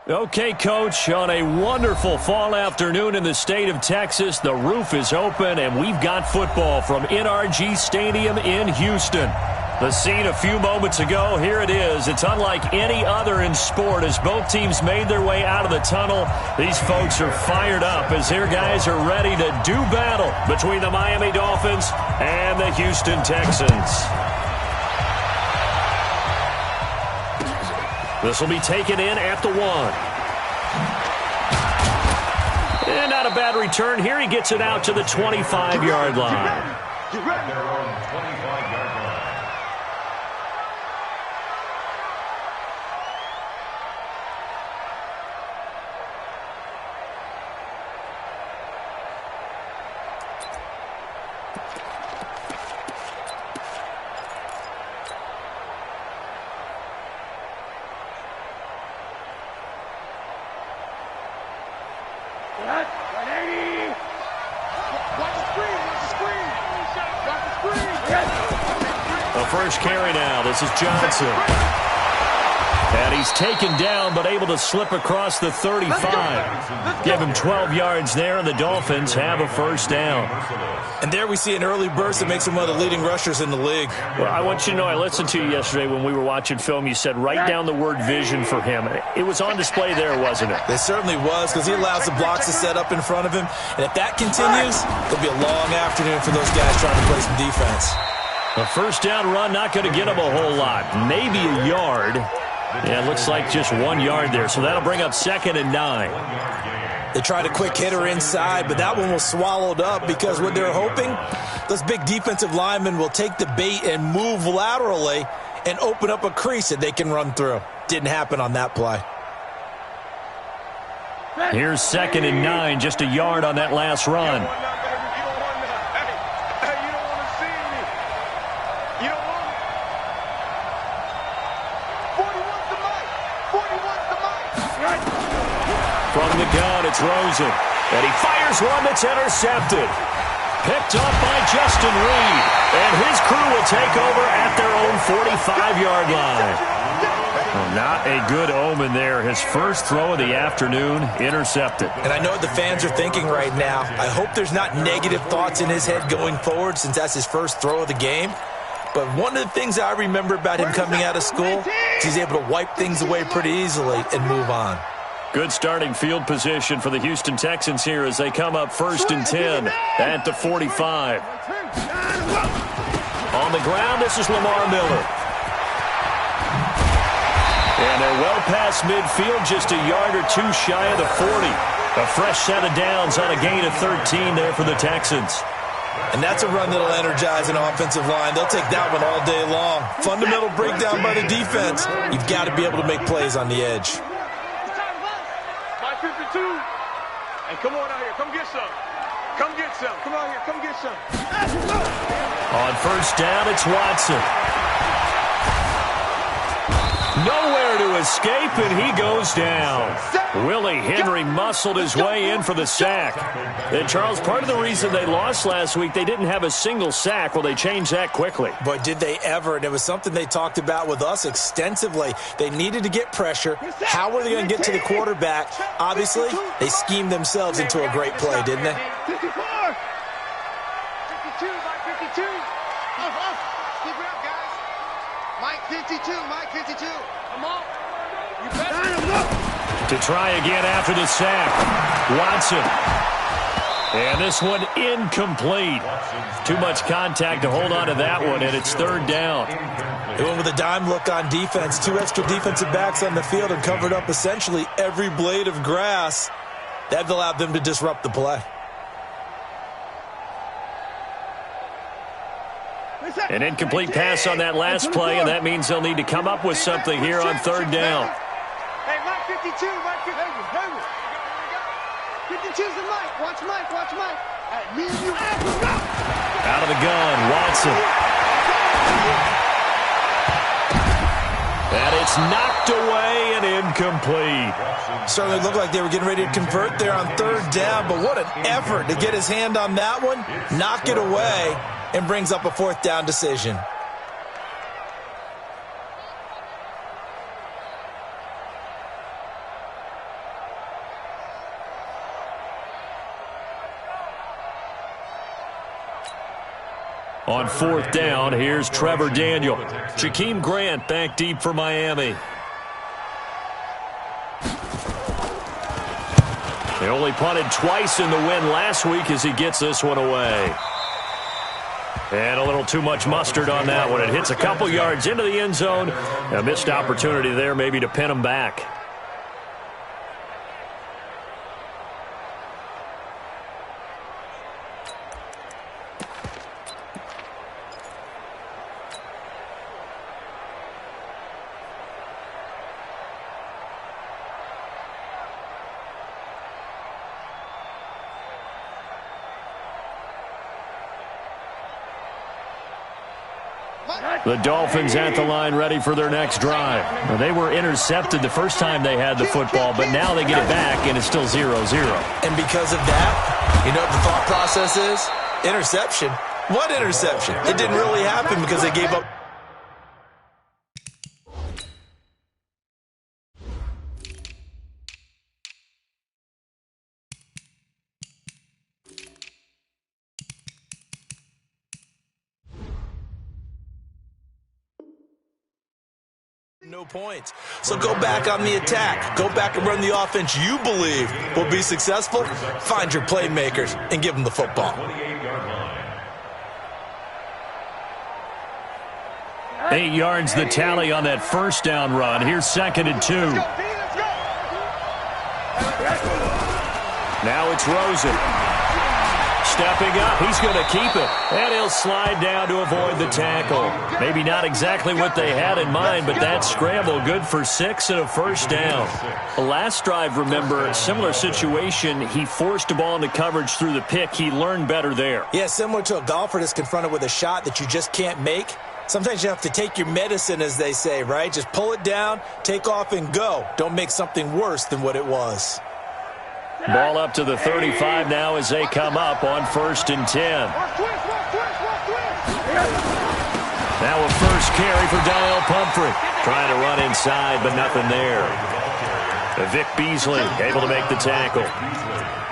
Okay, Coach, on a wonderful fall afternoon in the state of Texas, the roof is open, and we've got football from NRG Stadium in Houston. The scene a few moments ago, here it is. It's unlike any other in sport as both teams made their way out of the tunnel. These folks are fired up as their guys are ready to do battle between the Miami Dolphins and the Houston Texans. This will be taken in at the 1. And not a bad return here. He gets it out to the 25-yard line. Get ready. They're on 25-yard line. First carry now. This is Johnson. And he's taken down but able to slip across the 35. Give him 12 yards there, and the Dolphins have a first down. And there we see an early burst that makes him one of the leading rushers in the league. Well, I want you to know, I listened to you yesterday when we were watching film. You said write down the word vision for him. It was on display there, wasn't it? It certainly was, because he allows the blocks to set up in front of him. And if that continues, it'll be a long afternoon for those guys trying to play some defense. A first down run, not going to get him a whole lot. Maybe a yard. Yeah, it looks like just 1 yard there. So that'll bring up 2nd and 9. They tried a quick hitter inside, but that one was swallowed up because what they're hoping, those big defensive linemen will take the bait and move laterally and open up a crease that they can run through. Didn't happen on that play. Here's 2nd and 9, just a yard on that last run. From the gun, it's Rosen. And he fires one that's intercepted. Picked up by Justin Reed. And his crew will take over at their own 45-yard line. Well, not a good omen there. His first throw of the afternoon intercepted. And I know what the fans are thinking right now. I hope there's not negative thoughts in his head going forward since that's his first throw of the game. But one of the things I remember about him coming out of school is he's able to wipe things away pretty easily and move on. Good starting field position for the Houston Texans here as they come up 1st and 10 at the 45. On the ground, this is Lamar Miller. And they're well past midfield, just a yard or two shy of the 40. A fresh set of downs on a gain of 13 there for the Texans. And that's a run that'll energize an offensive line. They'll take that one all day long. Fundamental breakdown by the defense. You've got to be able to make plays on the edge. Hey, come on out here. Come get some. Come get some. Come out here. Come get some. On first down, it's Watson. Nowhere to escape, and he goes down. Willie Henry muscled his way in for the sack. And, Charles, part of the reason they lost last week, they didn't have a single sack. Well, they changed that quickly. But did they ever? And it was something they talked about with us extensively. They needed to get pressure. How were they going to get to the quarterback? Obviously, they schemed themselves into a great play, didn't they? 54. 52 by 52. Keep it up, guys. Mike 52. Mike 52. Come on. You better. To try again after the sack. Watson. And this one incomplete. Too much contact to hold on to that one, and it's 3rd down. They went with a dime look on defense. 2 extra defensive backs on the field and covered up essentially every blade of grass. That allowed them to disrupt the play. An incomplete pass on that last play, and that means they'll need to come up with something here on 3rd down. Hey, Mike 52, Mike 52. 52's the Mike. Watch Mike, watch Mike. Me and you. Out of the gun, Watson. And it's knocked away and incomplete. Certainly looked like they were getting ready to convert there on 3rd down, but what an effort to get his hand on that one, knock it away, and brings up a 4th down decision. On fourth down, here's Trevor Daniel. Jakeem Grant back deep for Miami. They only punted twice in the win last week as he gets this one away. And a little too much mustard on that one. It hits a couple yards into the end zone. A missed opportunity there maybe to pin him back. The Dolphins at the line ready for their next drive. Now, they were intercepted the first time they had the football, but now they get it back, and it's still 0-0. And because of that, you know what the thought process is? Interception. What interception? It didn't really happen because they gave up. No points. So go back on the attack. Go back and run the offense you believe will be successful. Find your playmakers and give them the football. 8 yards the tally on that first down run. Here's 2nd and 2. Now it's Rosen. Stepping up, he's going to keep it. And he'll slide down to avoid the tackle. Maybe not exactly what they had in mind, but that scramble good for 6 and a first down. The last drive, remember, similar situation. He forced the ball into coverage through the pick. He learned better there. Yeah, similar to a golfer that's confronted with a shot that you just can't make. Sometimes you have to take your medicine, as they say, right? Just pull it down, take off, and go. Don't make something worse than what it was. Ball up to the 35 now as they come up on 1st and 10. Now a first carry for Donnell Pumphrey. Trying to run inside, but nothing there. Vic Beasley able to make the tackle.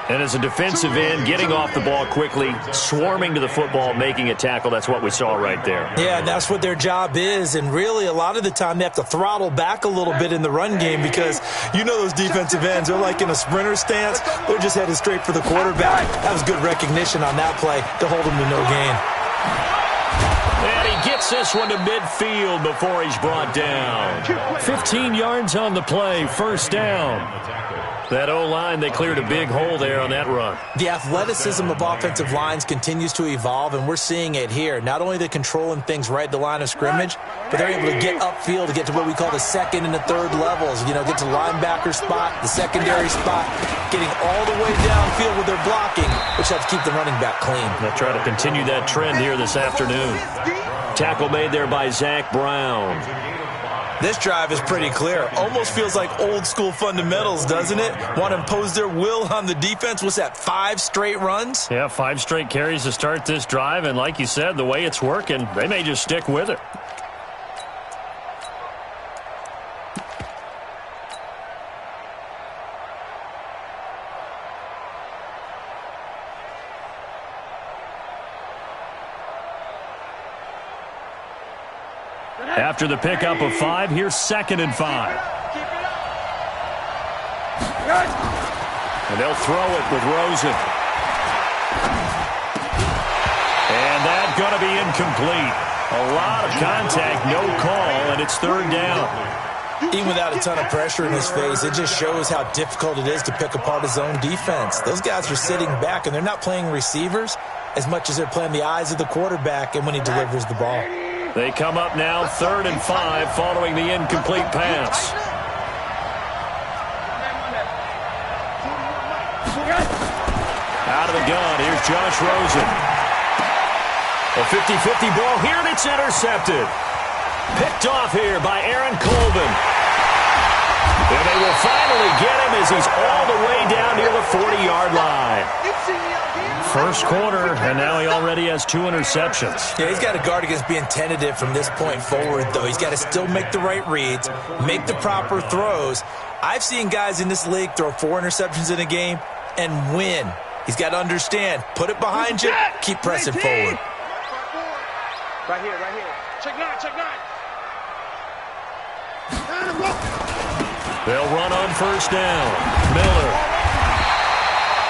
And as a defensive end, getting off the ball quickly, swarming to the football, making a tackle. That's what we saw right there. Yeah, that's what their job is. And really, a lot of the time, they have to throttle back a little bit in the run game because you know those defensive ends, they're like in a sprinter stance. They're just headed straight for the quarterback. That was good recognition on that play to hold him to no gain. And he gets this one to midfield before he's brought down. 15 yards on the play, first down. That O-line, they cleared a big hole there on that run. The athleticism of offensive lines continues to evolve, and we're seeing it here. Not only they're controlling things right at the line of scrimmage, but they're able to get upfield to get to what we call the second and the third levels. You know, get to linebacker spot, the secondary spot, getting all the way downfield with their blocking, which helps keep the running back clean. They'll try to continue that trend here this afternoon. Tackle made there by Zach Brown. This drive is pretty clear. Almost feels like old school fundamentals, doesn't it? Want to impose their will on the defense. What's that, 5 straight runs? Yeah, 5 straight carries to start this drive. And like you said, the way it's working, they may just stick with it. After the pickup of 5, here's 2nd and 5. And they'll throw it with Rosen. And that's going to be incomplete. A lot of contact, no call, and it's 3rd down. Even without a ton of pressure in his face, it just shows how difficult it is to pick apart his own defense. Those guys are sitting back, and they're not playing receivers as much as they're playing the eyes of the quarterback and when he delivers the ball. They come up now 3rd and 5 following the incomplete pass. Out of the gun, here's Josh Rosen. A 50-50 ball here, and it's intercepted. Picked off here by Aaron Colvin. And they will finally get him as he's all the way down near the 40-yard line. First quarter, and now he already has 2 interceptions. Yeah, he's got to guard against being tentative from this point forward, though. He's got to still make the right reads, make the proper throws. I've seen guys in this league throw 4 interceptions in a game and win. He's got to understand, put it behind you, keep pressing forward. Right here, right here. Check nine, check nine. They'll run on first down. Miller.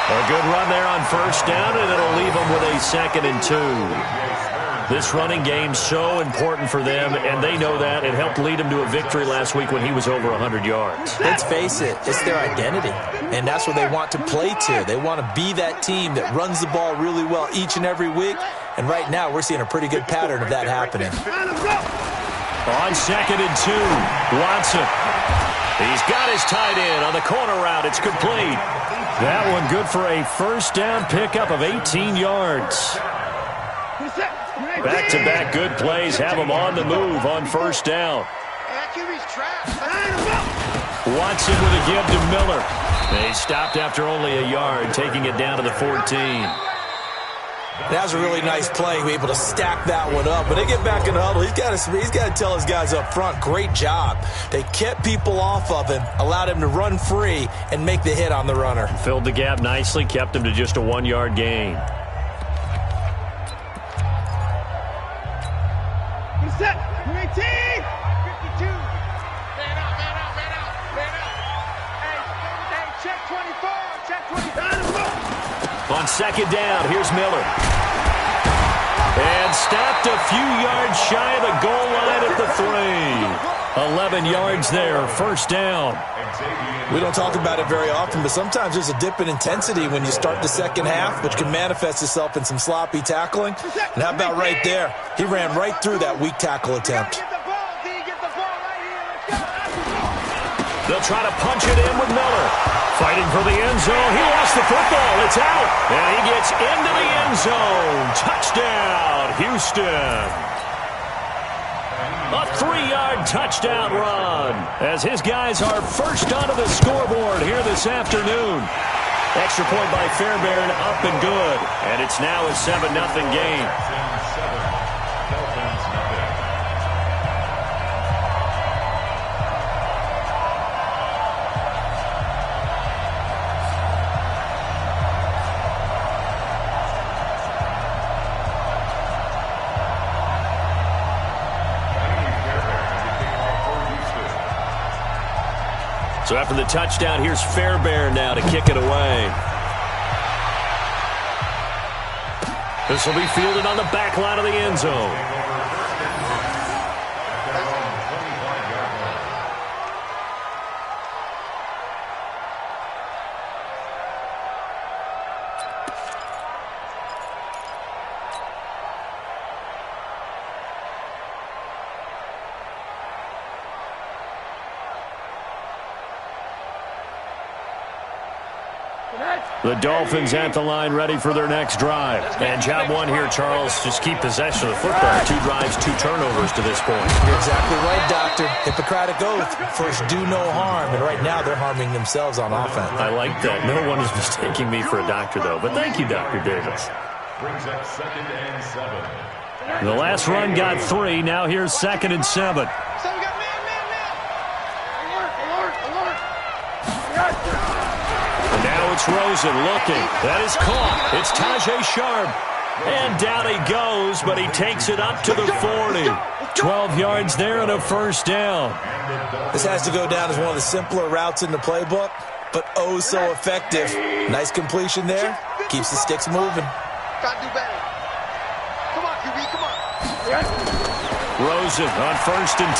A good run there on first down, and it'll leave them with a 2nd and 2. This running game's so important for them, and they know that. It helped lead them to a victory last week when he was over 100 yards. Let's face it, it's their identity, and that's what they want to play to. They want to be that team that runs the ball really well each and every week, and right now we're seeing a pretty good pattern of that happening. On 2nd and 2, Watson. He's got his tight end on the corner route. It's complete. That one good for a first down pickup of 18 yards. Back-to-back good plays have him on the move on first down. Watson with a give to Miller. They stopped after only a yard, taking it down to the 14. That was a really nice play, be able to stack that one up. When they get back in the huddle, he's got to tell his guys up front, great job. They kept people off of him, allowed him to run free, and make the hit on the runner. Filled the gap nicely, kept him to just a 1-yard gain. Set, 18, 52. Man out, man out, man out, man out. Hey, check 24, check 24. On 2nd down, here's Miller. And stopped a few yards shy of the goal line at the 3. 11 yards there, first down. We don't talk about it very often, but sometimes there's a dip in intensity when you start the second half, which can manifest itself in some sloppy tackling. And how about right there? He ran right through that weak tackle attempt. They'll try to punch it in with Miller. Fighting for the end zone. He lost the football. It's out. And he gets into the end zone. Touchdown, Houston. A 3-yard touchdown run as his guys are first onto the scoreboard here this afternoon. Extra point by Fairbairn, up and good. And it's now a 7-0 game. So after the touchdown, here's Fairbairn now to kick it away. This will be fielded on the back line of the end zone. The Dolphins at the line ready for their next drive. And job one here, Charles, just keep possession of the football. 2 drives, 2 turnovers to this point. You're exactly right, Doctor. Hippocratic oath. First, do no harm. And right now, they're harming themselves on offense. I like that. No one is mistaking me for a doctor, though. But thank you, Dr. Davis. Brings up 2nd and 7. The last run got 3. Now here's 2nd and 7. Now it's Rosen looking. That is caught. It's Tajay Sharp. And down he goes, but he takes it up to the 40. 12 yards there and a first down. This has to go down as one of the simpler routes in the playbook, but oh so effective. Nice completion there. Keeps the sticks moving. Gotta do better. Come on, QB, come on. Rosen on 1st and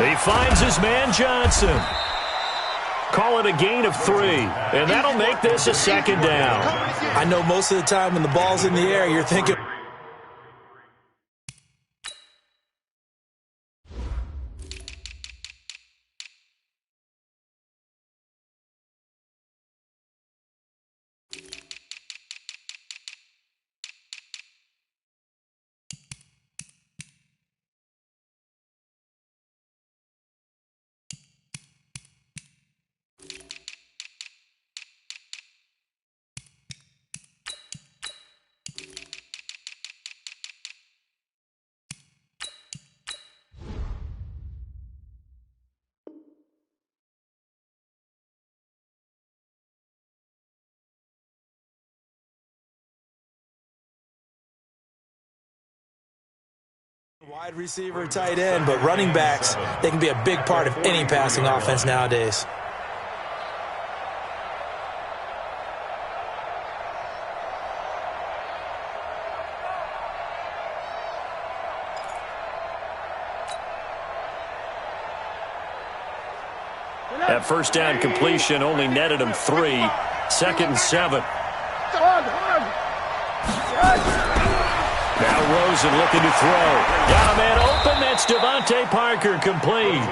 10. He finds his man Johnson. Call it a gain of 3, and that'll make this a 2nd down. I know most of the time when the ball's in the air, you're thinking Wide receiver, tight end, but running backs, they can be a big part of any passing offense nowadays. That first down completion only netted him 3. 2nd and 7. Now Rosen looking to throw. Got a man open. That's Devontae Parker, complete.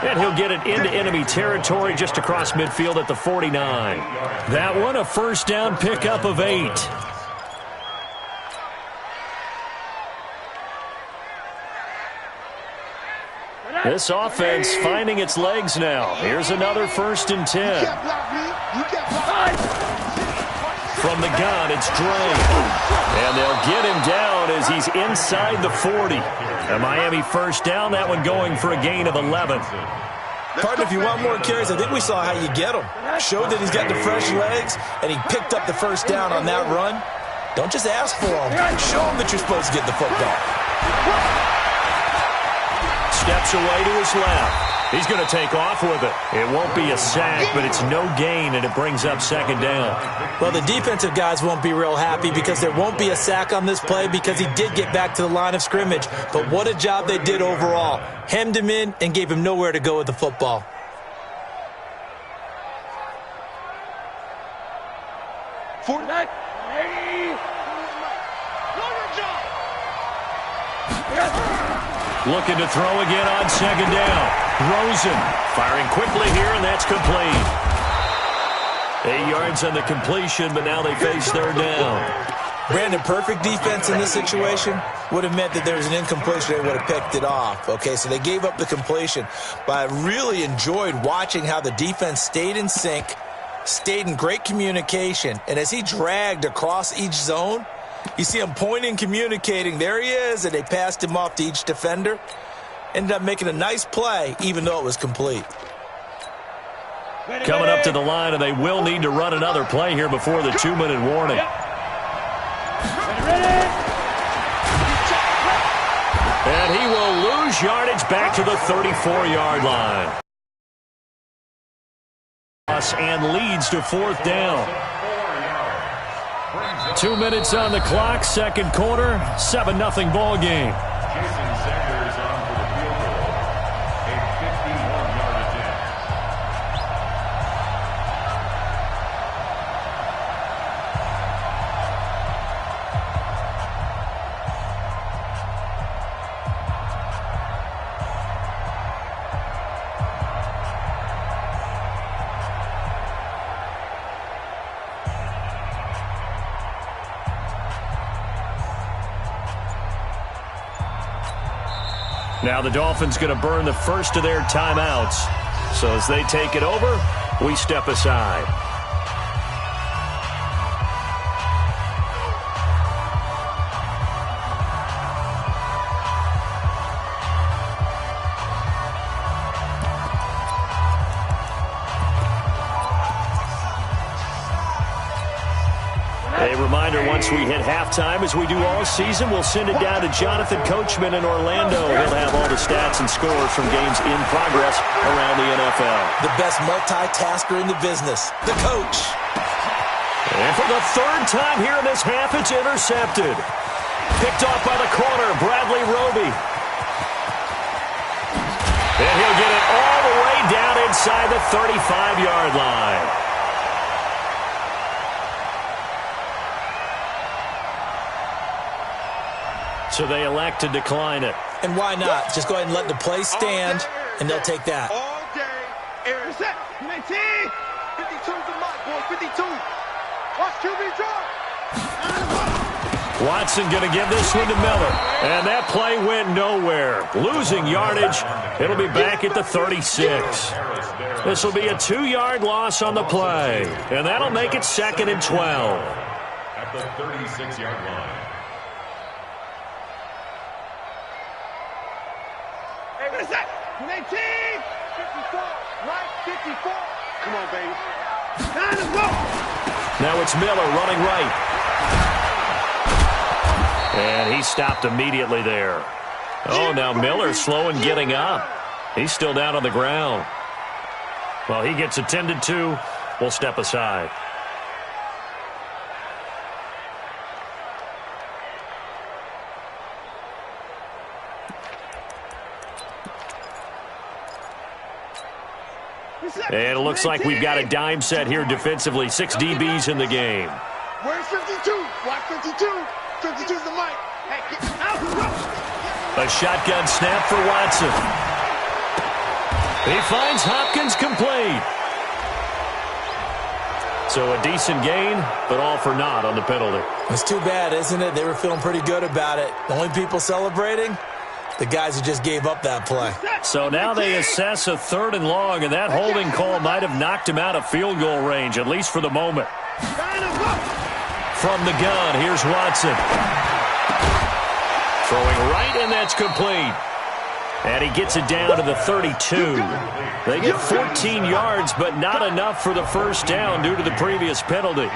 And he'll get it into enemy territory just across midfield at the 49. That one a first down pickup of 8. This offense finding its legs now. Here's another 1st and 10. From the gun, it's Dre. And they'll get him down as he's inside the 40. A Miami first down, that one going for a gain of 11. Partner, if you want more carries, I think we saw how you get him. Showed that he's got the fresh legs, and he picked up the first down on that run. Don't just ask for him. Show him that you're supposed to get the football. Steps away to his left. He's going to take off with it. It won't be a sack, but it's no gain, and it brings up 2nd down. Well, the defensive guys won't be real happy because there won't be a sack on this play because he did get back to the line of scrimmage. But what a job they did overall. Hemmed him in and gave him nowhere to go with the football. Looking to throw again on 2nd down. Rosen firing quickly here, and that's complete. 8 yards on the completion, but now they face 3rd down. Brandon, perfect defense in this situation would have meant that there was an incompletion. They would have picked it off. Okay, so they gave up the completion. But I really enjoyed watching how the defense stayed in sync, stayed in great communication, and as he dragged across each zone, you see him pointing, communicating. There he is, and they passed him off to each defender. Ended up making a nice play, even though it was complete. Coming up to the line, and they will need to run another play here before the 2-minute warning. And he will lose yardage back to the 34-yard line. And leads to 4th down. 2 minutes on the clock, 2nd quarter, 7-0 ball game. Now the Dolphins going to burn the first of their timeouts. So as they take it over, we step aside. A reminder, once we hit halftime, as we do all season, we'll send it down to Jonathan Coachman in Orlando. He'll have all the stats and scores from games in progress around the NFL. The best multitasker in the business, the coach. And for the 3rd time here in this half, it's intercepted. Picked off by the corner, Bradley Roby. And he'll get it all the way down inside the 35-yard line. So they elect to decline it. And why not? Just go ahead and let the play stand, and they'll take that. All day, intercept. 19. 52's the mark, boy. 52. Watch QB draw. Watson going to give this one to Miller. And that play went nowhere. Losing yardage. It'll be back at the 36. This will be a 2-yard loss on the play. And that'll make it 2nd and 12. At the 36-yard line. Hey, what is that? 19. 54. Right, 54. Come on, baby. Time to go. Now it's Miller running right. And he stopped immediately there. Oh, now Miller slow in getting up. He's still down on the ground. Well, he gets attended to. We'll step aside. And it looks like we've got a dime set here defensively. 6 DBs in the game. Where's 52? Watch 52. 52's the mic. Hey, get out. A shotgun snap for Watson. He finds Hopkins complete. So a decent gain, but all for naught on the penalty. It's too bad, isn't it? They were feeling pretty good about it. The only people celebrating, the guys who just gave up that play. So now they assess a 3rd and long, and that holding call might have knocked him out of field goal range, at least for the moment. From the gun, here's Watson. Throwing right, and that's complete. And he gets it down to the 32. They get 14 yards, but not enough for the first down due to the previous penalty.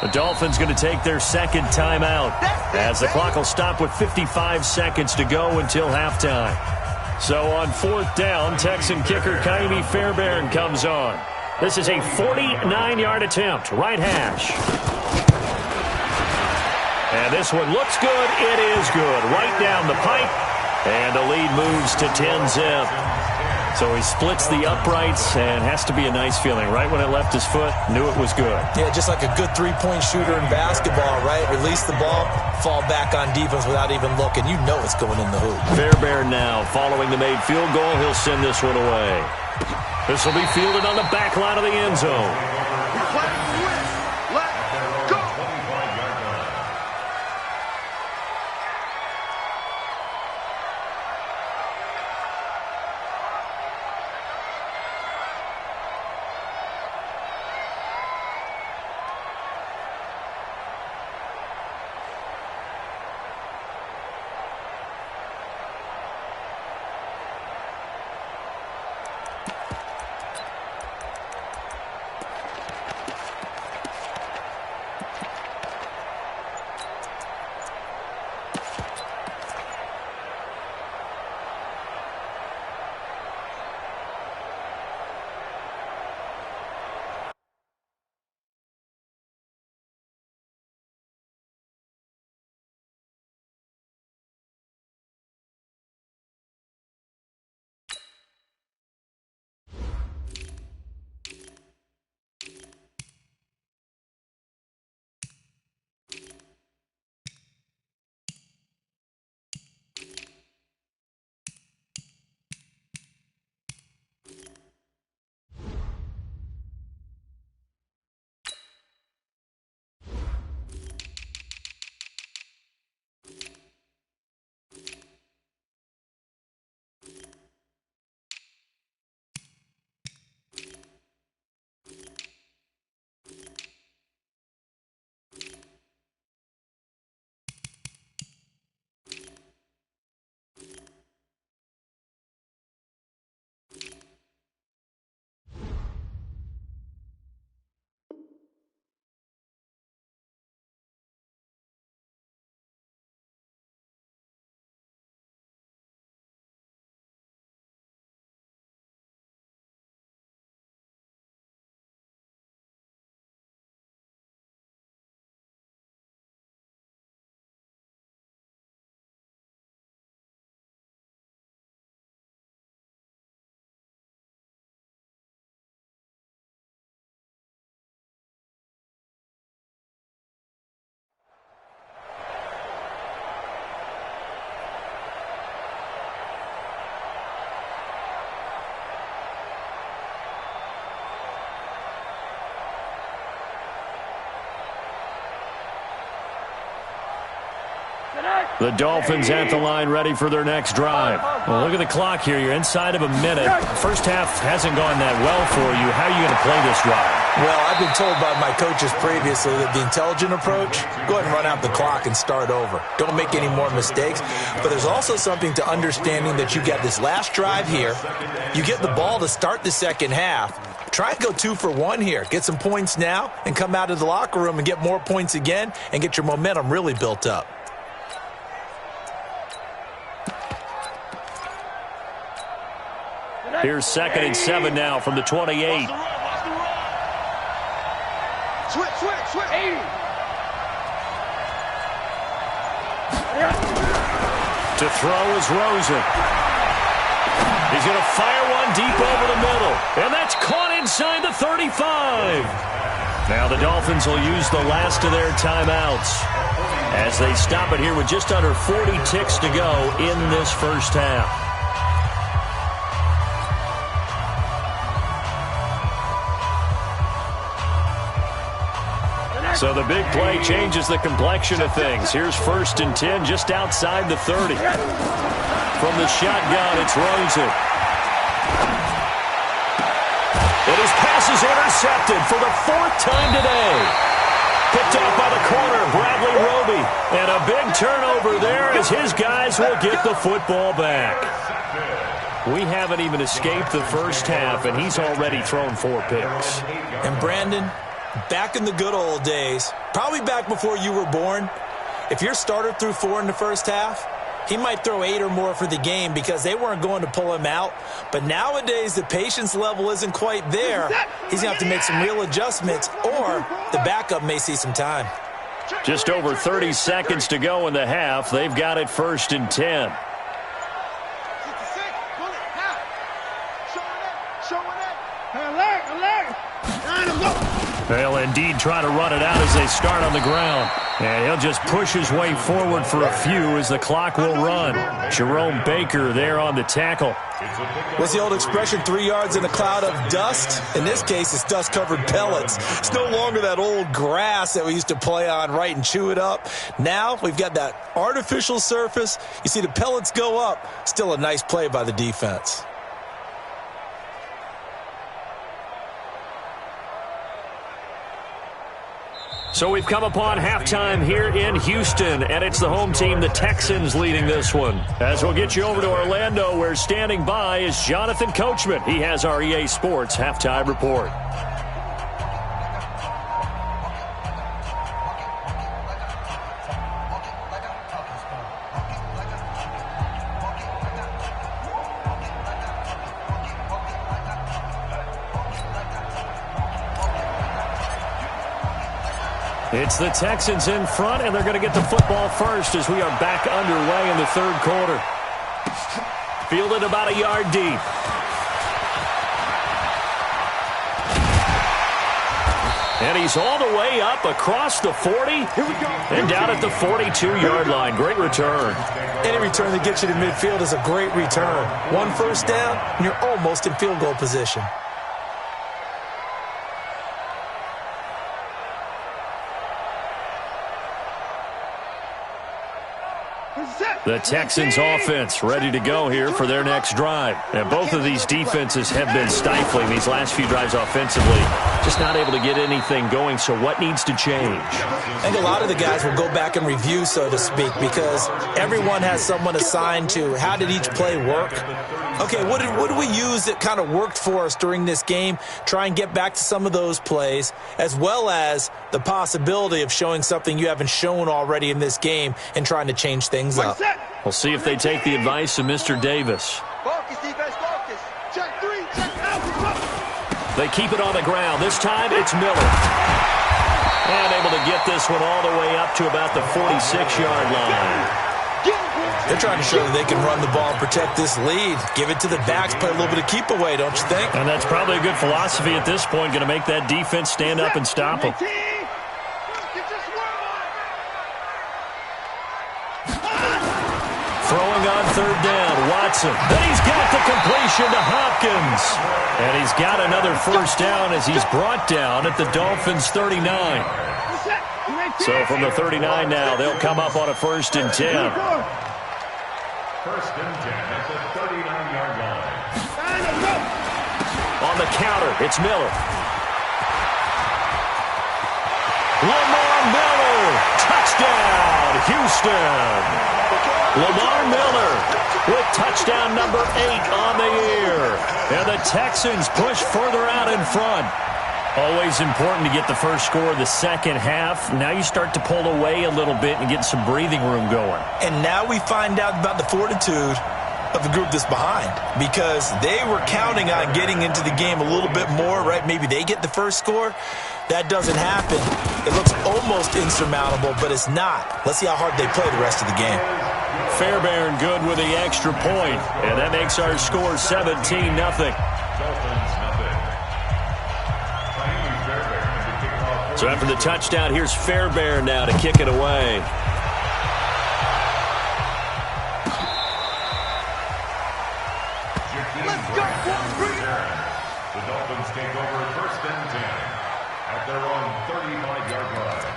The Dolphins going to take their 2nd timeout, as the clock will stop with 55 seconds to go until halftime. So on 4th down, Texan kicker Kaimi Fairbairn comes on. This is a 49-yard attempt, right hash. And this one looks good. It is good. Right down the pipe. And the lead moves to 10-zip. So he splits the uprights and has to be a nice feeling. Right when it left his foot, knew it was good. Yeah, just like a good three-point shooter in basketball, right? Release the ball, fall back on defense without even looking. You know it's going in the hoop. Fairbairn now following the made field goal. He'll send this one away. This will be fielded on the back line of the end zone. The Dolphins at the line ready for their next drive. Well, look at the clock here. You're inside of a minute. First half hasn't gone that well for you. How are you going to play this drive? Well, I've been told by my coaches previously that the intelligent approach, go ahead and run out the clock and start over. Don't make any more mistakes. But there's also something to understanding that you get this last drive here. You get the ball to start the second half. Try and go 2 for 1 here. Get some points now and come out of the locker room and get more points again and get your momentum really built up. Here's 2nd and 7 now from the 28. Switch. 80. To throw is Rosen. He's going to fire one deep over the middle. And that's caught inside the 35. Now the Dolphins will use the last of their timeouts as they stop it here with just under 40 ticks to go in this first half. So the big play changes the complexion of things. Here's 1st and 10 just outside the 30. From the shotgun, it's Rosen. And his pass is intercepted for the 4th time today. Picked off by the corner, Bradley Roby. And a big turnover there as his guys will get the football back. We haven't even escaped the first half, and he's already thrown 4 picks. And Brandon, back in the good old days, probably back before you were born, if your starter threw 4 in the first half, he might throw 8 or more for the game because they weren't going to pull him out. But nowadays, the patience level isn't quite there. He's going to have to make some real adjustments, or the backup may see some time. Just over 30 seconds to go in the half. They've got it 1st and 10. They'll indeed try to run it out as they start on the ground. And he'll just push his way forward for a few as the clock will run. Jerome Baker there on the tackle. What's the old expression, 3 yards in a cloud of dust? In this case, it's dust-covered pellets. It's no longer that old grass that we used to play on, right, and chew it up. Now we've got that artificial surface. You see the pellets go up. Still a nice play by the defense. So we've come upon halftime here in Houston, and it's the home team, the Texans, leading this one. As we'll get you over to Orlando, where standing by is Jonathan Coachman. He has our EA Sports halftime report. It's the Texans in front, and they're going to get the football first as we are back underway in the 3rd quarter. Fielded about a yard deep. And he's all the way up across the 40 and down at the 42-yard line. Great return. Any return that gets you to midfield is a great return. 1 first down, and you're almost in field goal position. The Texans offense ready to go here for their next drive. And both of these defenses have been stifling these last few drives offensively. Just not able to get anything going, so what needs to change? I think a lot of the guys will go back and review, so to speak, because everyone has someone assigned to how did each play work. Okay, what did we use that kind of worked for us during this game? Try and get back to some of those plays, as well as the possibility of showing something you haven't shown already in this game and trying to change things up. We'll see if they take the advice of Mr. Davis. Focus, defense, focus. Check 3, check out. They keep it on the ground. This time it's Miller. And able to get this one all the way up to about the 46-yard line. They're trying to show that they can run the ball and protect this lead. Give it to the backs, play a little bit of keep away, don't you think? And that's probably a good philosophy at this point, going to make that defense stand up and stop them. Throwing on 3rd down, Watson. Then he's got the completion to Hopkins. And he's got another first down as he's brought down at the Dolphins' 39. So from the 39 now, they'll come up on a 1st and 10. First and 10 at the 39-yard line. On the counter, it's Miller. Lamar Miller, touchdown, Houston. Lamar Miller with touchdown number 8 on the year. And the Texans push further out in front. Always important to get the first score of the second half. Now you start to pull away a little bit and get some breathing room going. And now we find out about the fortitude of the group that's behind, because they were counting on getting into the game a little bit more, right? Maybe they get the first score. That doesn't happen. It looks almost insurmountable, but it's not. Let's see how hard they play the rest of the game. Fairbairn good with the extra point, and that makes our score 17-0. So after the touchdown, here's Fairbairn now to kick it away. The Dolphins take over first and 10 at their own 35-yard line.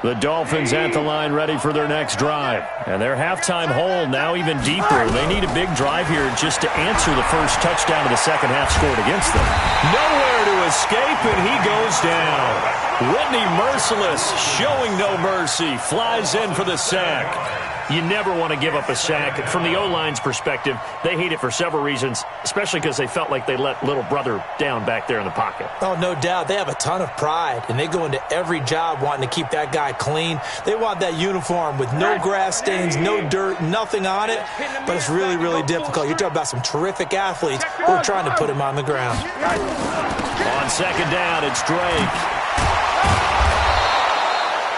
The Dolphins at the line ready for their next drive. And their halftime hole now even deeper. They need a big drive here just to answer the first touchdown of the second half scored against them. Nowhere to escape, and he goes down. Whitney Merciless showing no mercy. Flies in for the sack. You never want to give up a sack. From the O-line's perspective, they hate it for several reasons, especially because they felt like they let little brother down back there in the pocket. Oh, no doubt. They have a ton of pride, and they go into every job wanting to keep that guy clean. They want that uniform with no grass stains, no dirt, nothing on it, but it's really, really difficult. You're talking about some terrific athletes who are trying to put him on the ground. On second down, it's Drake.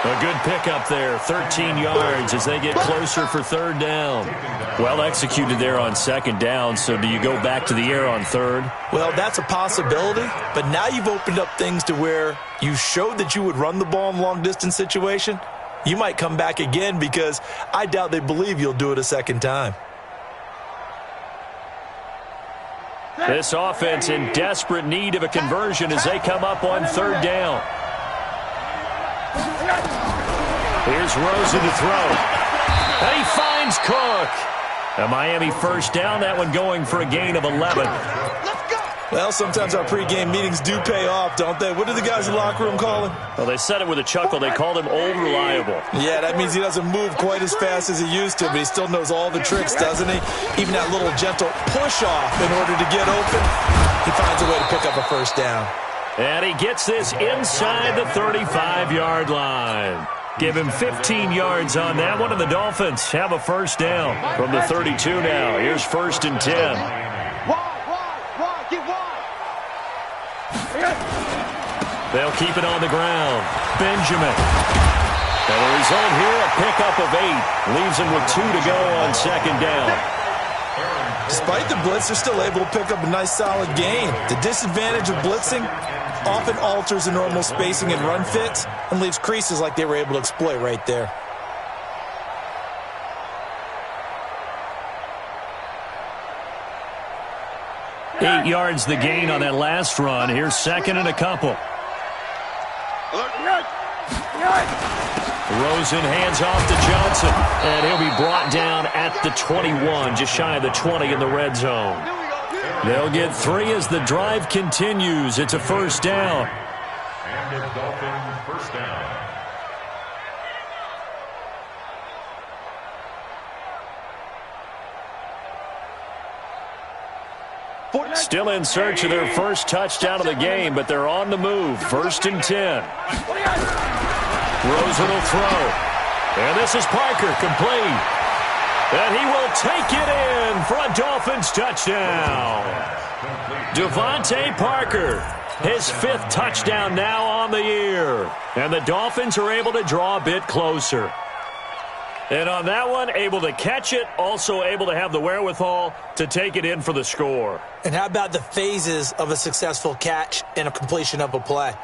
A good pickup there, 13 yards as they get closer for third down. Well executed there on second down, so do you go back to the air on third? Well, that's a possibility, but now you've opened up things to where you showed that you would run the ball in a long-distance situation. You might come back again because I doubt they believe you'll do it a second time. This offense in desperate need of a conversion as they come up on third down. Here's Rosen to throw. And he finds Cook. A Miami first down, that one going for a gain of 11. Well, sometimes our pregame meetings do pay off, don't they? What do the guys in the locker room call him? Well, they said it with a chuckle. They called him Old Reliable. Yeah, that means he doesn't move quite as fast as he used to, but he still knows all the tricks, doesn't he? Even that little gentle push-off in order to get open, he finds a way to pick up a first down. And he gets this inside the 35-yard line. Give him 15 yards on that one, and the Dolphins have a first down from the 32 now. Here's first and 10. They'll keep it on the ground. Benjamin. And the result here, a pickup of 8. Leaves him with 2 to go on second down. Despite the blitz, they're still able to pick up a nice, solid gain. The disadvantage of blitzing often alters the normal spacing and run fits and leaves creases like they were able to exploit right there. Eight yards the gain on that last run. Here's second and a couple. Rosen hands off to Johnson, and he'll be brought down at the 21, just shy of the 20 in the red zone. They'll get 3 as the drive continues. It's a first down. And a Dolphin first down. Still in search of their first touchdown of the game, but they're on the move. First and 10. Rosen will throw. And this is Parker, complete. And he will take it in for a Dolphins touchdown. Devontae Parker, his 5th touchdown now on the year. And the Dolphins are able to draw a bit closer. And on that one, able to catch it, also able to have the wherewithal to take it in for the score. And how about the phases of a successful catch and a completion of a play?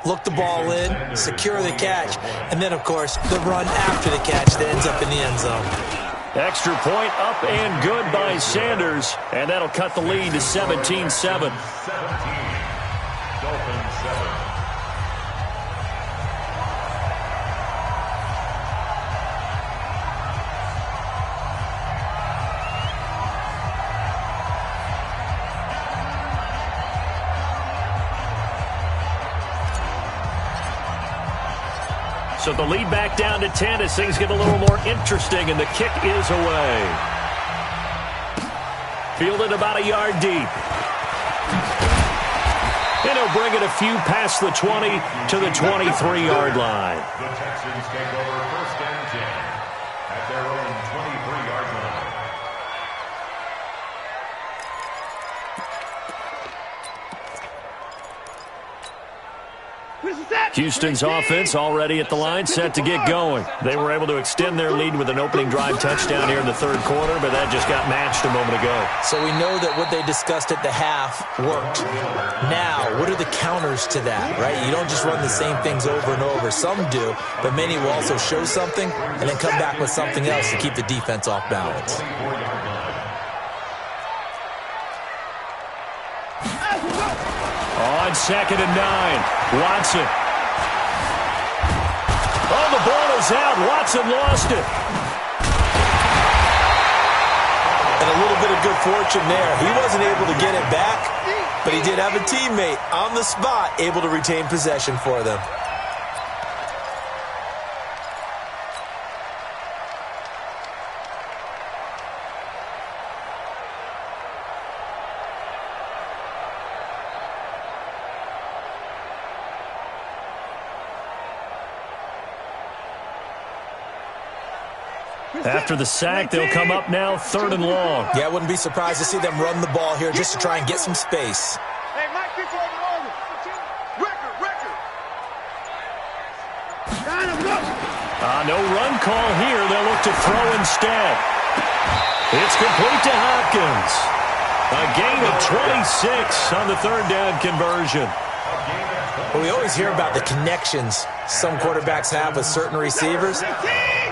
look the ball in, secure the catch, and then, of course, the run after the catch that ends up in the end zone. Extra point up and good by Sanders, and that'll cut the lead to 17-7. 17. Dolphins 7. So the lead back down to 10 as things get a little more interesting, and the kick is away. Fielded about a yard deep. And he'll bring it a few past the 20 to the 23-yard line. The Texans take over first and 10 at their own 23-yard line. Houston's offense already at the line, set to get going. They were able to extend their lead with an opening drive touchdown here in the third quarter, but that just got matched a moment ago. So we know that what they discussed at the half worked. Now, what are the counters to that, right? You don't just run the same things over and over. Some do, but many will also show something and then come back with something else to keep the defense off balance. On 2nd and 9, Watson. Oh, the ball is out. Watson lost it. And a little bit of good fortune there. He wasn't able to get it back, but he did have a teammate on the spot able to retain possession for them. After the sack, they'll come up now 3rd and long. Yeah, I wouldn't be surprised to see them run the ball here just to try and get some space. Hey, Mike, get you over. Record. No run call here. They'll look to throw instead. It's complete to Hopkins. A gain of 26 on the 3rd down conversion. Well, we always hear about the connections some quarterbacks have with certain receivers.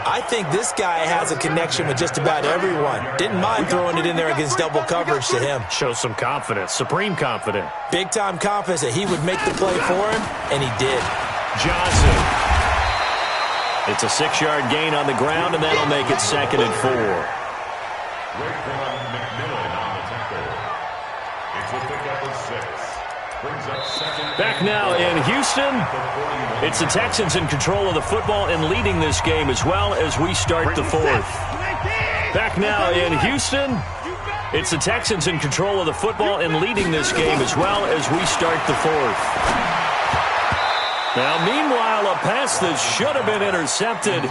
I think this guy has a connection with just about everyone. Didn't mind throwing it in there against double coverage to him. Shows some confidence, supreme confidence. Big-time confidence that he would make the play for him, and he did. Johnson. It's a 6-yard gain on the ground, and that'll make it 2nd and 4. Raekwon McMillan on the tackle. It's a pickup of 6. Brings up 2nd. Back now in Houston. It's the Texans in control of the football and leading this game as well as we start the 4th. Back now in Houston. It's the Texans in control of the football and leading this game as well as we start the 4th. Now, meanwhile, a pass that should have been intercepted,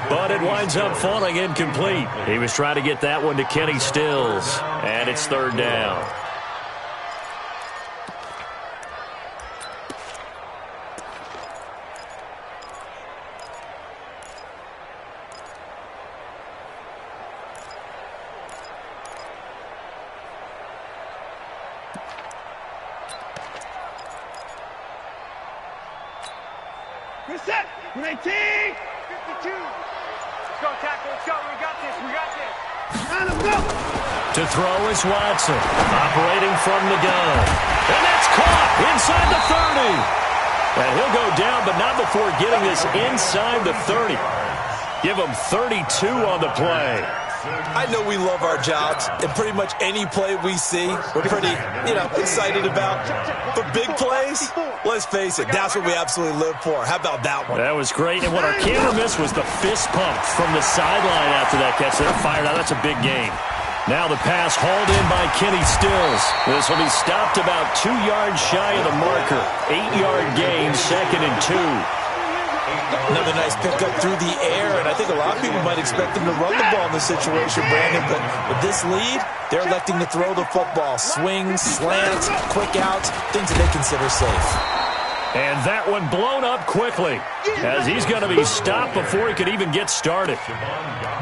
but it winds up falling incomplete. He was trying to get that one to Kenny Stills, and it's 3rd down. Reset. 18. 52. Let's go, tackle. Let's go. We got this. Let's go. To throw is Watson, operating from the gun. And that's caught inside the 30. And he'll go down, but not before getting this inside the 30. Give him 32 on the play. I know we love our jobs, and pretty much any play we see, we're pretty, excited about. But big plays, let's face it, that's what we absolutely live for. How about that one? That was great, and what our camera missed was the fist pump from the sideline after that catch. They're fired out. That's a big game. Now the pass hauled in by Kenny Stills. This will be stopped about 2 yards shy of the marker. 8-yard gain, 2nd and 2. Another nice pickup through the air, and I think a lot of people might expect them to run the ball in this situation, Brandon, but with this lead, they're electing to throw the football. Swings, slants, quick outs, things that they consider safe. And that one blown up quickly, as he's going to be stopped before he could even get started.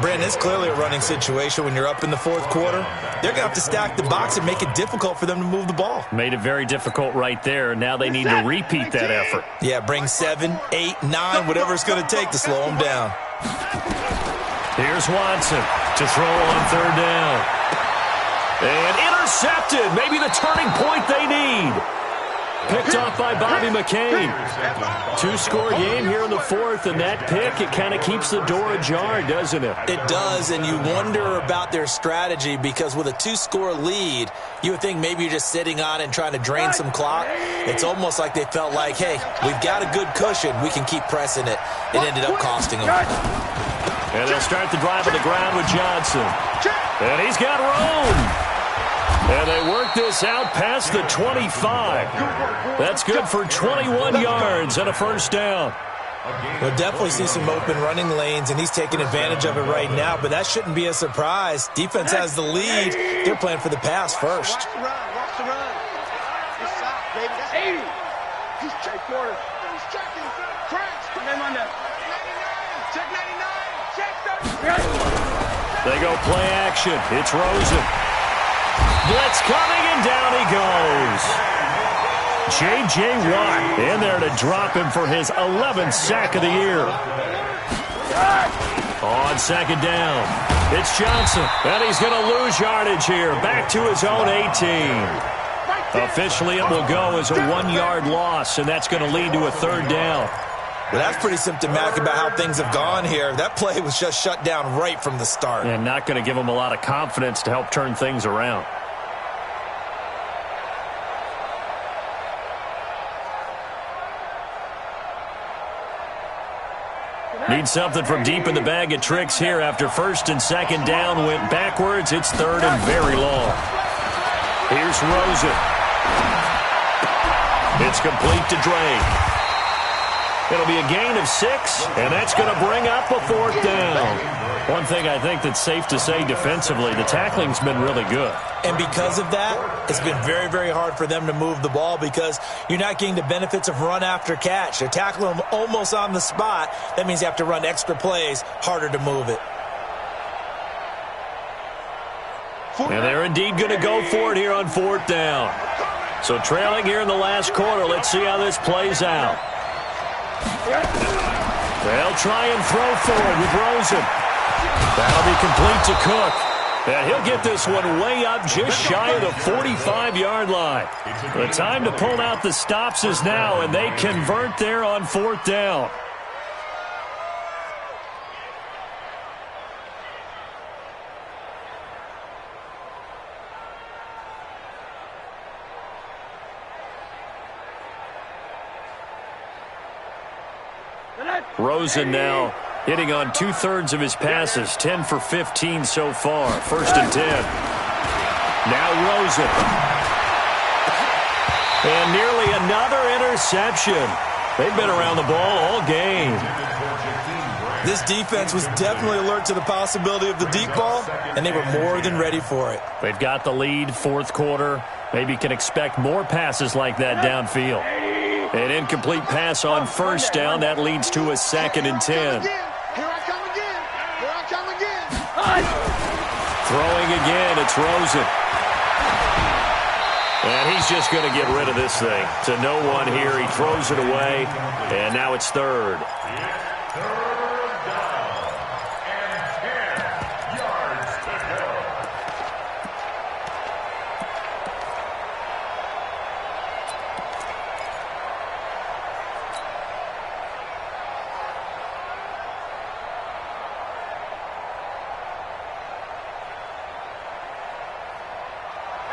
Brandon, it's clearly a running situation when you're up in the fourth quarter. They're going to have to stack the box and make it difficult for them to move the ball. Made it very difficult right there. Now they need to repeat that effort. Yeah, bring 7, 8, 9, whatever it's going to take to slow them down. Here's Watson to throw on third down. And intercepted. Maybe the turning point they need. Picked off by Bobby McCain. Two-score game here in the fourth, and that pick, it kind of keeps the door ajar, doesn't it? It does, and you wonder about their strategy because with a two-score lead, you would think maybe you're just sitting on it and trying to drain some clock. It's almost like they felt like, hey, we've got a good cushion. We can keep pressing it. It ended up costing them. And they'll start the drive on the ground with Johnson. And he's got room. And they work this out past the 25. That's good for 21 yards and a first down. We'll definitely see some open running lanes, and he's taking advantage of it right now, but that shouldn't be a surprise. Defense has the lead. They're playing for the pass first. Watch the run. Watch the run. He's stop, baby. That's 80. He's check quarter. He's checking. Cracks. Name on that. 99. Check 99. Check 30. They go play action. It's Rosen. Blitz coming, and down he goes. J.J. Watt in there to drop him for his 11th sack of the year. On second down, it's Johnson, and he's going to lose yardage here. Back to his own 18. Officially, it will go as a 1-yard loss, and that's going to lead to a third down. Well, that's pretty symptomatic about how things have gone here. That play was just shut down right from the start. And not going to give them a lot of confidence to help turn things around. Need something from deep in the bag of tricks here after first and second down went backwards. It's third and very long. Here's Rosen. It's complete to Drake. It'll be a gain of 6, and that's going to bring up a fourth down. One thing I think that's safe to say defensively, the tackling's been really good. And because of that, it's been very, very hard for them to move the ball because you're not getting the benefits of run after catch. They're tackling them almost on the spot. That means you have to run extra plays, harder to move it. And they're indeed going to go for it here on fourth down. So trailing here in the last quarter, let's see how this plays out. They'll try and throw forward with Rosen. That'll be complete to Cook. And he'll get this one way up just shy of the 45-yard line. The time to pull out the stops is now, and they convert there on fourth down. Rosen now hitting on 2/3 of his passes, 10 for 15 so far. First and 10. Now Rosen. And nearly another interception. They've been around the ball all game. This defense was definitely alert to the possibility of the deep ball, and they were more than ready for it. They've got the lead, fourth quarter. Maybe can expect more passes like that downfield. An incomplete pass on first down. That leads to a second and 10. Here I come again. Here I come again. Throwing again, it's Rosen. And he's just going to get rid of this thing. To no one here. He throws it away. And now it's third.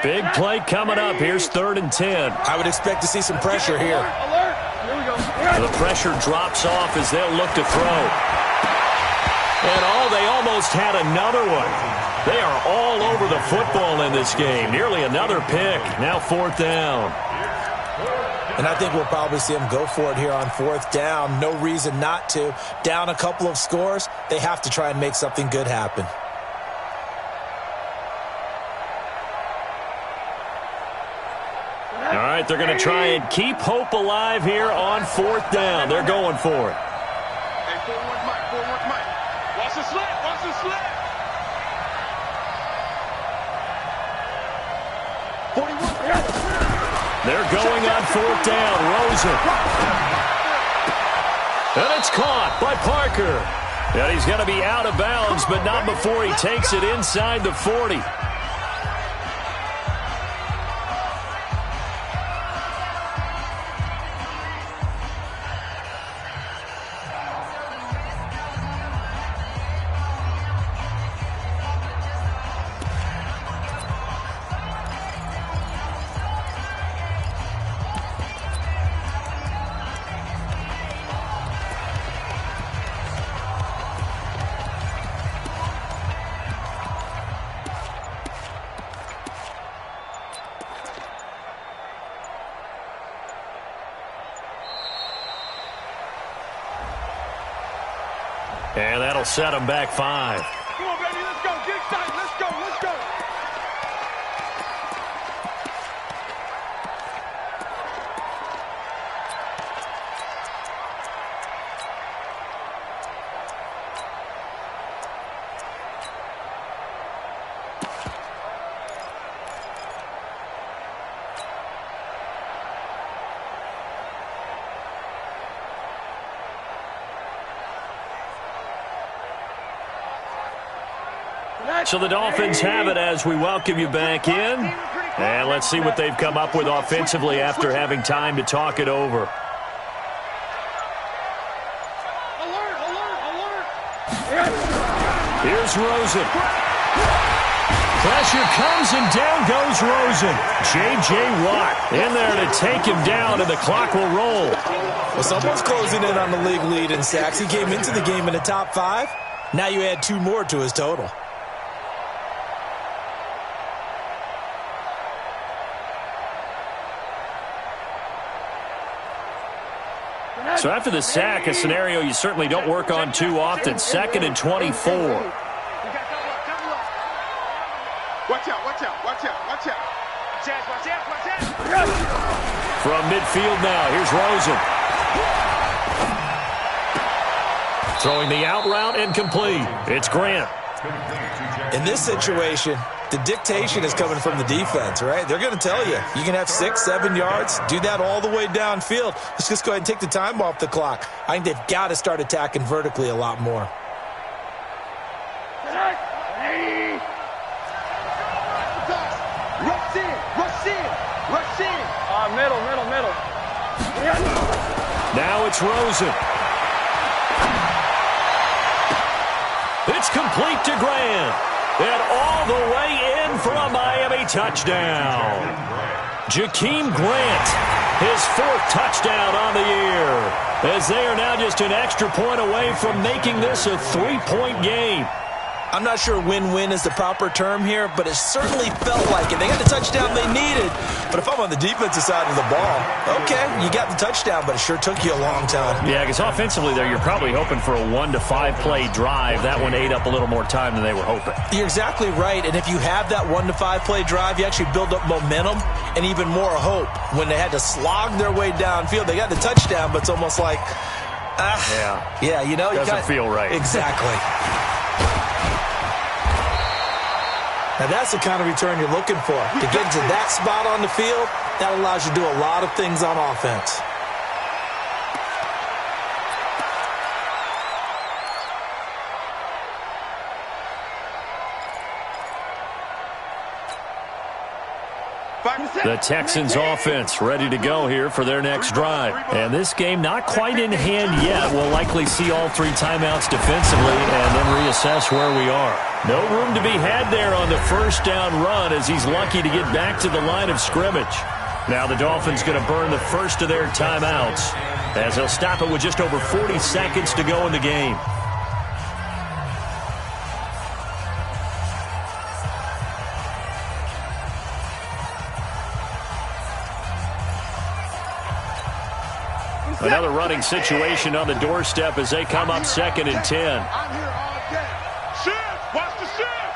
Big play coming up. Here's third and 10. I would expect to see some pressure here. Alert. Here we go. The pressure drops off as they'll look to throw. And they almost had another one. They are all over the football in this game. Nearly another pick. Now fourth down. And I think we'll probably see them go for it here on fourth down. No reason not to. Down a couple of scores, they have to try and make something good happen. All right, they're going to try and keep hope alive here on 4th down. They're going for it. Hey, 4-1 Mike, 4-1 Mike. Watch the slip, watch the slip. 41. They're going on 4th down. Rosen. And it's caught by Parker. And he's going to be out of bounds, but not before he takes it inside the 40. And that'll set him back 5. Come on, baby, let's go. Get excited. Let's go, let's go. So the Dolphins have it as we welcome you back in. And let's see what they've come up with offensively after having time to talk it over. Alert, alert, alert. Here's Rosen. Pressure comes and down goes Rosen. J.J. Watt in there to take him down, and the clock will roll. Well, someone's closing in on the league lead in sacks. He came into the game in the top 5. Now you add 2 more to his total. So after the sack, a scenario you certainly don't work on too often. 2nd and 24. Watch out, watch out, watch out, watch out. Watch out, watch out. From midfield now, here's Rosen. Throwing the out route incomplete. It's Grant. In this situation, the dictation is coming from the defense, right? They're going to tell you, you can have 6, 7 yards, do that all the way downfield. Let's just go ahead and take the time off the clock. I think they've got to start attacking vertically a lot more. Rush in, rush in, rush in. Middle, middle, middle. Now it's Rosen. It's complete to Grant. And all the way in for a Miami touchdown. Jakeem Grant, his 4th touchdown on the year. As they are now just an extra point away from making this a 3-point game. I'm not sure win-win is the proper term here, but it certainly felt like it. They got the touchdown they needed, but if I'm on the defensive side of the ball, okay, you got the touchdown, but it sure took you a long time. Yeah, because offensively there, you're probably hoping for a 1 to 5 play drive. That one ate up a little more time than they were hoping. You're exactly right, and if you have that 1 to 5 play drive, you actually build up momentum and even more hope. When they had to slog their way downfield, they got the touchdown, but it's almost like, yeah, you know, doesn't feel right. Exactly. Now, that's the kind of return you're looking for. To get to that spot on the field, that allows you to do a lot of things on offense. The Texans offense ready to go here for their next drive. And this game not quite in hand yet. We'll likely see all 3 timeouts defensively and then reassess where we are. No room to be had there on the 1st down run as he's lucky to get back to the line of scrimmage. Now the Dolphins going to burn the first of their timeouts as they'll stop it with just over 40 seconds to go in the game. Another running situation on the doorstep as they come up 2nd and 10. I'm here all day. Shift! Watch the shift!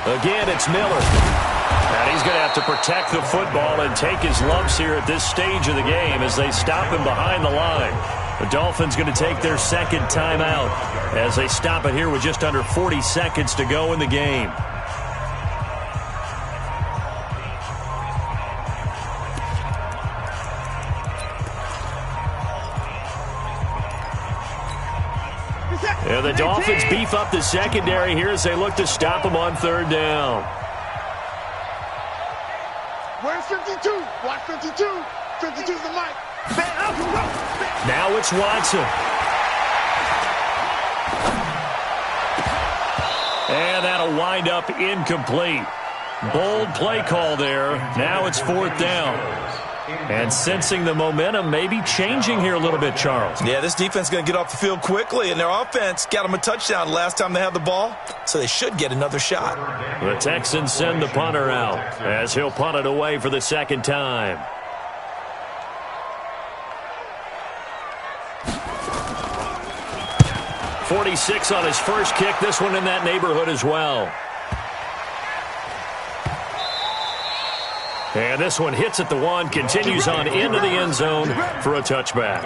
Again, it's Miller. And he's going to have to protect the football and take his lumps here at this stage of the game as they stop him behind the line. The Dolphins going to take their second timeout as they stop it here with just under 40 seconds to go in the game. And the Dolphins beef up the secondary here as they look to stop him on third down. Where's 52? Watch 52. 52's the mic. Now it's Watson. And that'll wind up incomplete. Bold play call there. Now it's fourth down. And sensing the momentum maybe changing here a little bit, Charles. Yeah, this defense is going to get off the field quickly, and their offense got them a touchdown last time they had the ball, so they should get another shot. The Texans send the punter out as he'll punt it away for the second time. .46 on his first kick. This one in that neighborhood as well. And this one hits at the one, continues on into the end zone for a touchback.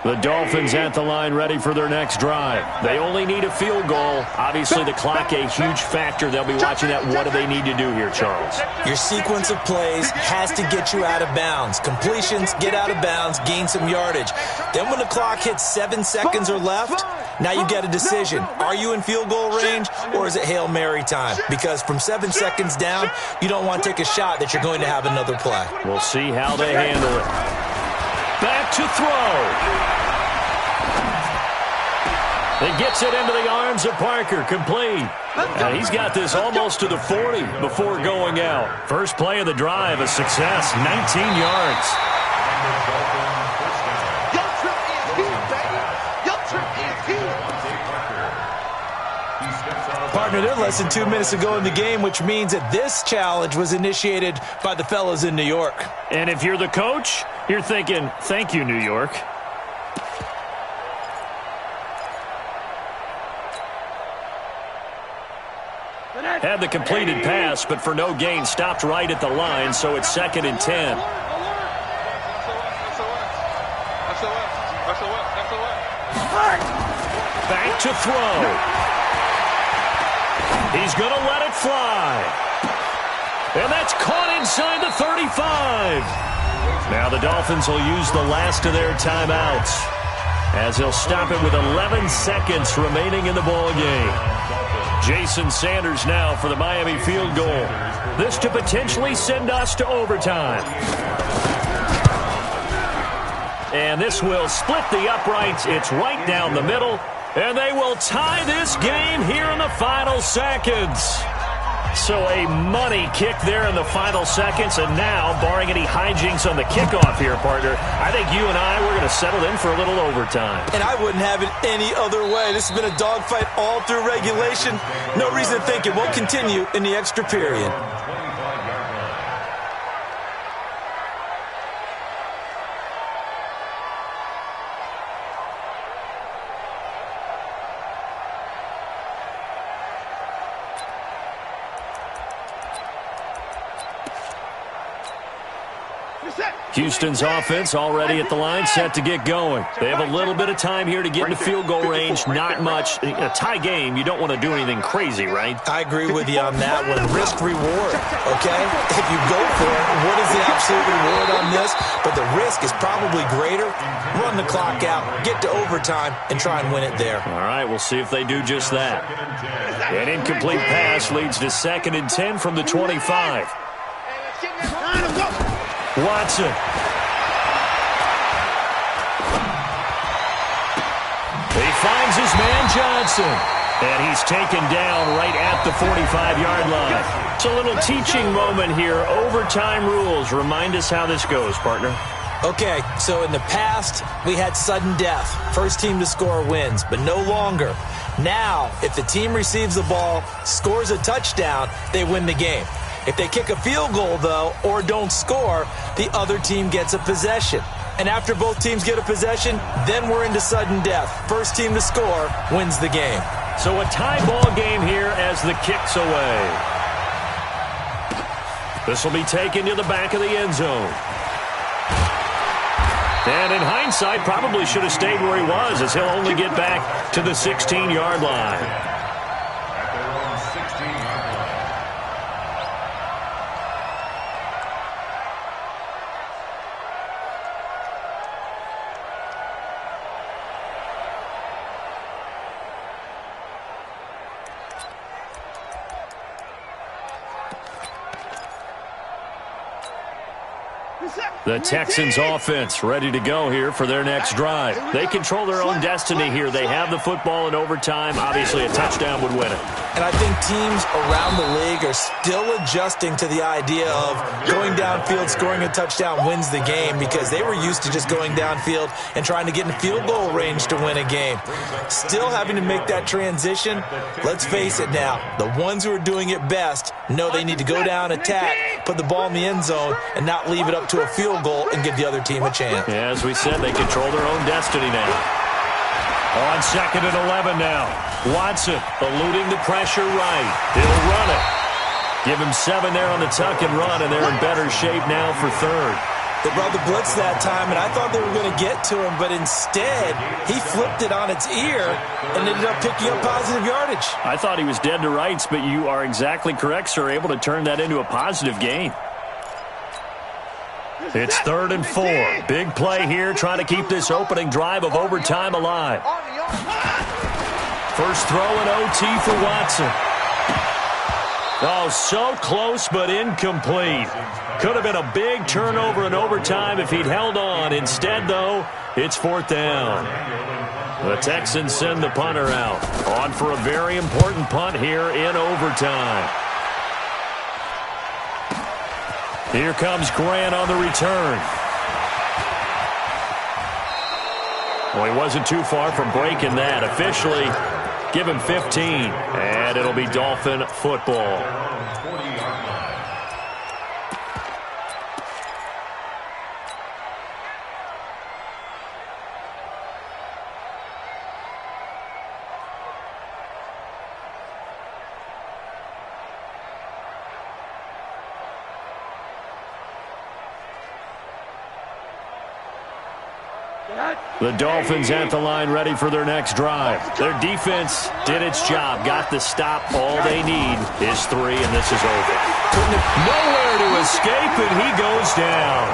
The Dolphins at the line ready for their next drive. They only need a field goal. Obviously, the clock a huge factor. They'll be watching that. What do they need to do here, Charles? Your sequence of plays has to get you out of bounds. Completions, get out of bounds, gain some yardage. Then when the clock hits 7 seconds or left, now you get a decision. Are you in field goal range or is it Hail Mary time? Because from 7 seconds down, you don't want to take a shot that you're going to have another play. We'll see how they handle it. Back to throw. It gets it into the arms of Parker, complete. And he's got this almost to the 40 before going out. First play of the drive, a success, 19 yards. Partner, they're less than 2 minutes to go in the game, which means that this challenge was initiated by the fellas in New York. And if you're the coach, you're thinking, thank you, New York. Had the completed pass, but for no gain, stopped right at the line, so it's 2nd and 10. Back to throw. He's going to let it fly. And that's caught inside the 35. Now the Dolphins will use the last of their timeouts as he'll stop it with 11 seconds remaining in the ball game. Jason Sanders now for the Miami field goal. This to potentially send us to overtime. And this will split the uprights. It's right down the middle. And they will tie this game here in the final seconds. So a money kick there in the final seconds. And now, barring any hijinks on the kickoff here, partner, I think you and I, we're going to settle in for a little overtime. And I wouldn't have it any other way. This has been a dogfight all through regulation. No reason to think it won't continue in the extra period. Houston's offense already at the line, set to get going. They have a little bit of time here to get into field goal range, not much. In a tie game, you don't want to do anything crazy, right? I agree with you on that one. Risk-reward, okay? If you go for it, what is the absolute reward on this? But the risk is probably greater. Run the clock out, get to overtime, and try and win it there. All right, we'll see if they do just that. An incomplete pass leads to 2nd and 10 from the 25. Watson. He finds his man Johnson. And he's taken down right at the 45-yard line. It's a little teaching moment here. Overtime rules. Remind us how this goes, partner. Okay, so in the past, we had sudden death. First team to score wins, but no longer. Now, if the team receives the ball, scores a touchdown, they win the game. If they kick a field goal, though, or don't score, the other team gets a possession. And after both teams get a possession, then we're into sudden death. First team to score wins the game. So a tie ball game here as the kick's away. This will be taken to the back of the end zone. And in hindsight, probably should have stayed where he was, as he'll only get back to the 16-yard line. At their own 16-yard line. The Texans offense ready to go here for their next drive. They control their own destiny here. They have the football in overtime. Obviously, a touchdown would win it. And I think teams around the league are still adjusting to the idea of going downfield, scoring a touchdown wins the game, because they were used to just going downfield and trying to get in field goal range to win a game. Still having to make that transition. Let's face it now, the ones who are doing it best know they need to go down, attack, put the ball in the end zone, and not leave it up to a field goal and give the other team a chance. Yeah, as we said, they control their own destiny now. On 2nd and 11 now. Watson eluding the pressure right. He'll run it. Give him 7 there on the tuck and run, and they're in better shape now for third. They brought the blitz that time, and I thought they were going to get to him, but instead, he flipped it on its ear and ended up picking up positive yardage. I thought he was dead to rights, but you are exactly correct, sir, able to turn that into a positive gain. It's 3rd and 4. Big play here, trying to keep this opening drive of overtime alive. First throw in OT for Watson. Oh, so close but incomplete. Could have been a big turnover in overtime if he'd held on. Instead, though, it's 4th down. The Texans send the punter out. On for a very important punt here in overtime. Here comes Grant on the return. Well, he wasn't too far from breaking that. Officially, give him 15, and it'll be Dolphin football. The Dolphins at the line ready for their next drive. Their defense did its job, got the stop. All they need is 3, and this is over. Nowhere to escape, and he goes down.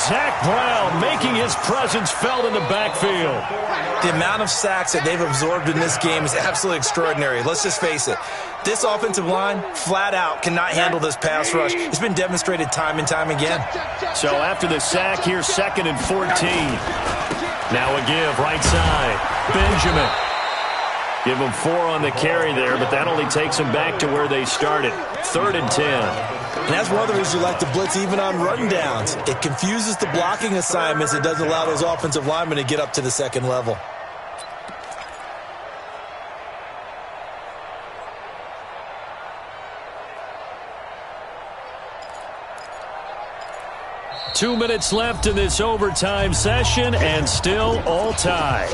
Zach Brown making his presence felt in the backfield. The amount of sacks that they've absorbed in this game is absolutely extraordinary. Let's just face it. This offensive line, flat out, cannot handle this pass rush. It's been demonstrated time and time again. So after the sack, here's 2nd and 14. Now a give, right side. Benjamin. Give them 4 on the carry there, but that only takes them back to where they started. 3rd and 10. And that's one of the reasons you like to blitz even on run downs. It confuses the blocking assignments. It doesn't allow those offensive linemen to get up to the second level. Two minutes left in this overtime session, and still all tied.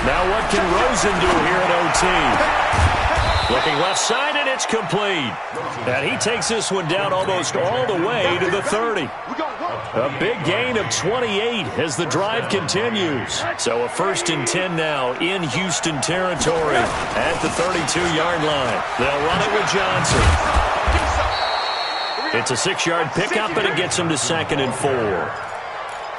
Now what can Rosen do here at OT? Looking left side, and it's complete. And he takes this one down almost all the way to the 30. A big gain of 28 as the drive continues. So a 1st and 10 now in Houston territory at the 32-yard line. They'll run it with Johnson. It's a 6-yard pickup, and it gets him to 2nd and 4.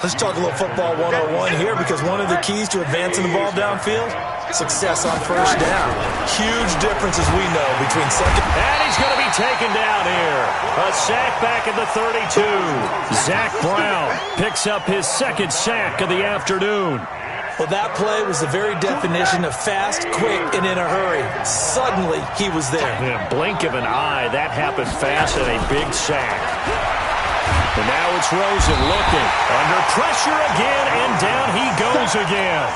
Let's talk a little football 101 here, because one of the keys to advancing the ball downfield, success on first down. Huge difference, as we know, between second. And he's going to be taken down here. A sack back at the 32. Zach Brown picks up his second sack of the afternoon. Well, that play was the very definition of fast, quick, and in a hurry. Suddenly, he was there. In a blink of an eye, that happened fast and a big sack. And now it's Rosen looking. Under pressure again, and down he goes again.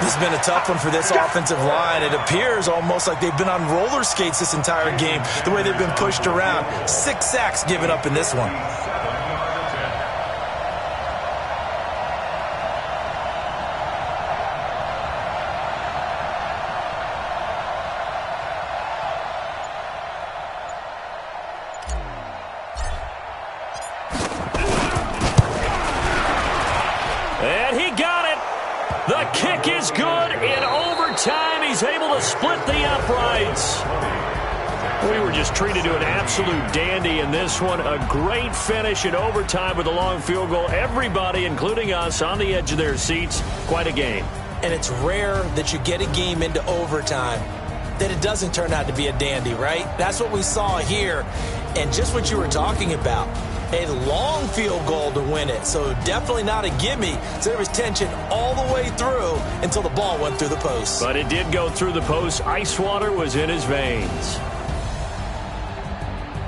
This has been a tough one for this offensive line. It appears almost like they've been on roller skates this entire game, the way they've been pushed around. 6 sacks given up in this one. And he got it. The kick is good. In overtime, he's able to split the uprights. We were just treated to an absolute dandy in this one. A great finish in overtime with a long field goal. Everybody, including us, on the edge of their seats. Quite a game. And it's rare that you get a game into overtime that it doesn't turn out to be a dandy, right? That's what we saw here. And just what you were talking about. A long field goal to win it, so definitely not a gimme. So there was tension all the way through until the ball went through the post. But it did go through the post. Ice water was in his veins.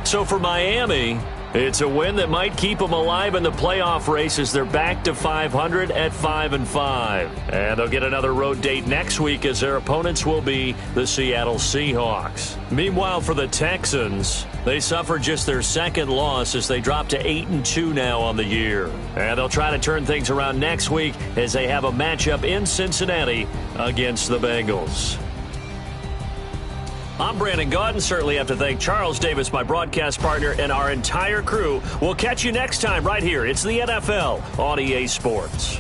So for Miami, it's a win that might keep them alive in the playoff race as they're back to 500 at 5-5. And they'll get another road date next week as their opponents will be the Seattle Seahawks. Meanwhile, for the Texans, they suffered just their second loss as they drop to 8-2 now on the year. And they'll try to turn things around next week as they have a matchup in Cincinnati against the Bengals. I'm Brandon Gaudin. Certainly have to thank Charles Davis, my broadcast partner, and our entire crew. We'll catch you next time right here. It's the NFL on EA Sports.